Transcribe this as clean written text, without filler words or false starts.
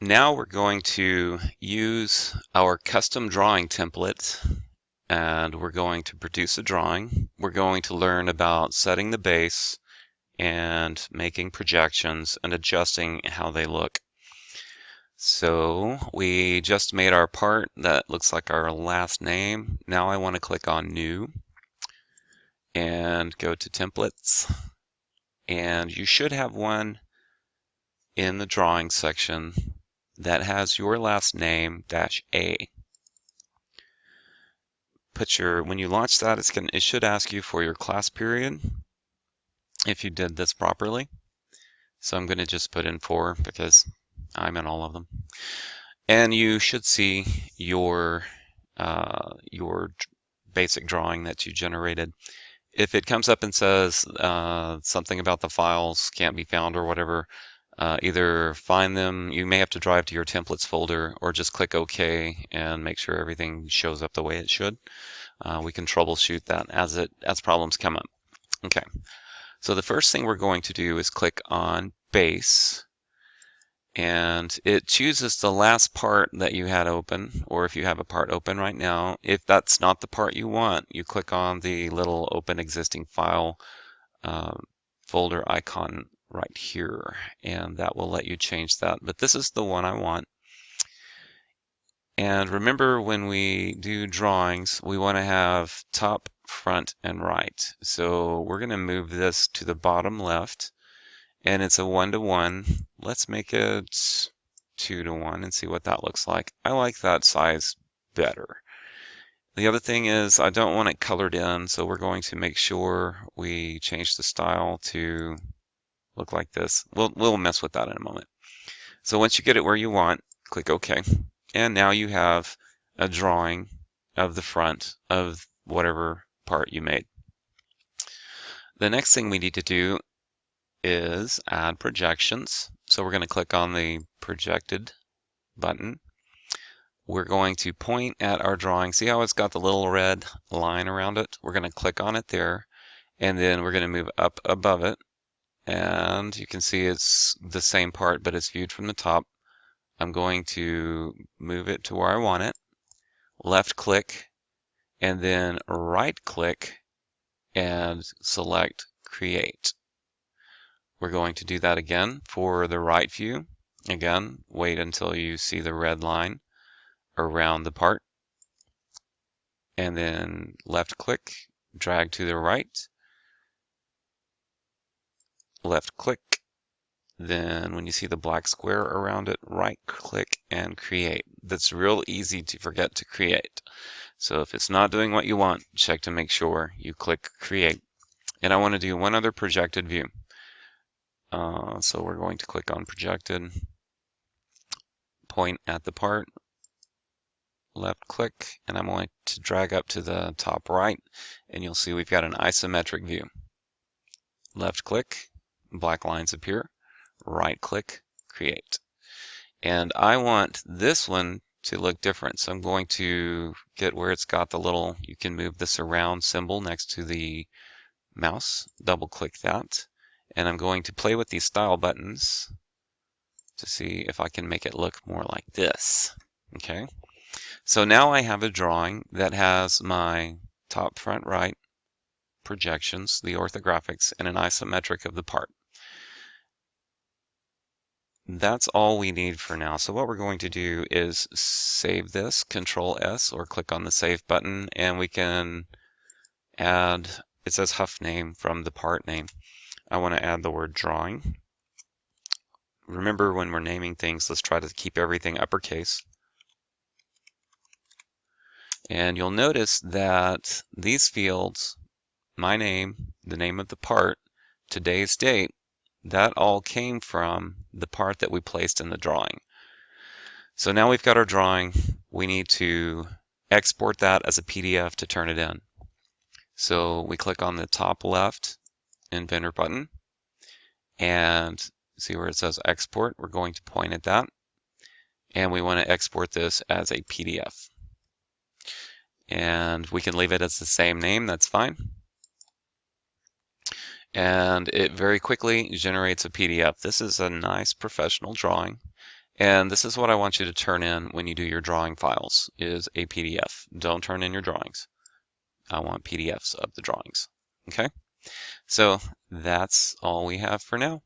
Now we're going to use our custom drawing template and we're going to produce a drawing. We're going to learn about setting the base and making projections and adjusting how they look. So we just made our part that looks like our last name. Now I want to click on New and go to Templates. And you should have one in the drawing section that has your last name -A. When you launch that, it should ask you for your class period if you did this properly. So I'm going to just put in 4 because I'm in all of them. And you should see your basic drawing that you generated. If it comes up and says something about the files can't be found or whatever, either find them, you may have to drive to your templates folder, or just click OK and make sure everything shows up the way it should. We can troubleshoot that as problems come up. Okay, so the first thing we're going to do is click on Base, and it chooses the last part that you had open, or if you have a part open right now. If that's not the part you want, you click on the little Open Existing File folder icon right here, and that will let you change that. But this is the one I want. And remember, when we do drawings, we want to have top, front, and right. So we're going to move this to the bottom left, and it's a 1:1. Let's make it 2:1 and see what that looks like. I like that size better. The other thing is I don't want it colored in, so we're going to make sure we change the style to look like this. We'll mess with that in a moment. So once you get it where you want, click OK. And now you have a drawing of the front of whatever part you made. The next thing we need to do is add projections. So we're going to click on the projected button. We're going to point at our drawing. See how it's got the little red line around it? We're going to click on it there, and then we're going to move up above it. And you can see it's the same part, but it's viewed from the top. I'm going to move it to where I want it, left click, and then right click and select Create. We're going to do that again for the right view. Again, wait until you see the red line around the part, and then left click, drag to the right, left click. Then when you see the black square around it, right click and create. That's real easy to forget to create. So if it's not doing what you want, check to make sure you click create. And I want to do one other projected view. So we're going to click on projected, point at the part, left click, and I'm going to drag up to the top right, and you'll see we've got an isometric view. Left click, black lines appear. Right click, create. And I want this one to look different. So I'm going to get where it's got the little, you can move this around symbol next to the mouse, double click that. And I'm going to play with these style buttons to see if I can make it look more like this. Okay. So now I have a drawing that has my top, front, right projections, the orthographics, and an isometric of the part. That's all we need for now. So what we're going to do is save this, Control S, or click on the Save button, and we can add, it says Huff name from the part name. I want to add the word drawing. Remember, when we're naming things, let's try to keep everything uppercase. And you'll notice that these fields, my name, the name of the part, today's date, that all came from the part that we placed in the drawing. So now we've got our drawing. We need to export that as a PDF to turn it in. So we click on the top left Inventor button, and see where it says Export. We're going to point at that, and we want to export this as a PDF. And we can leave it as the same name, that's fine. And it very quickly generates a PDF. This is a nice professional drawing, And this is what I want you to turn in when you do your drawing files, is a PDF. Don't turn in your drawings. I want PDFs of the drawings. Okay? So that's all we have for now.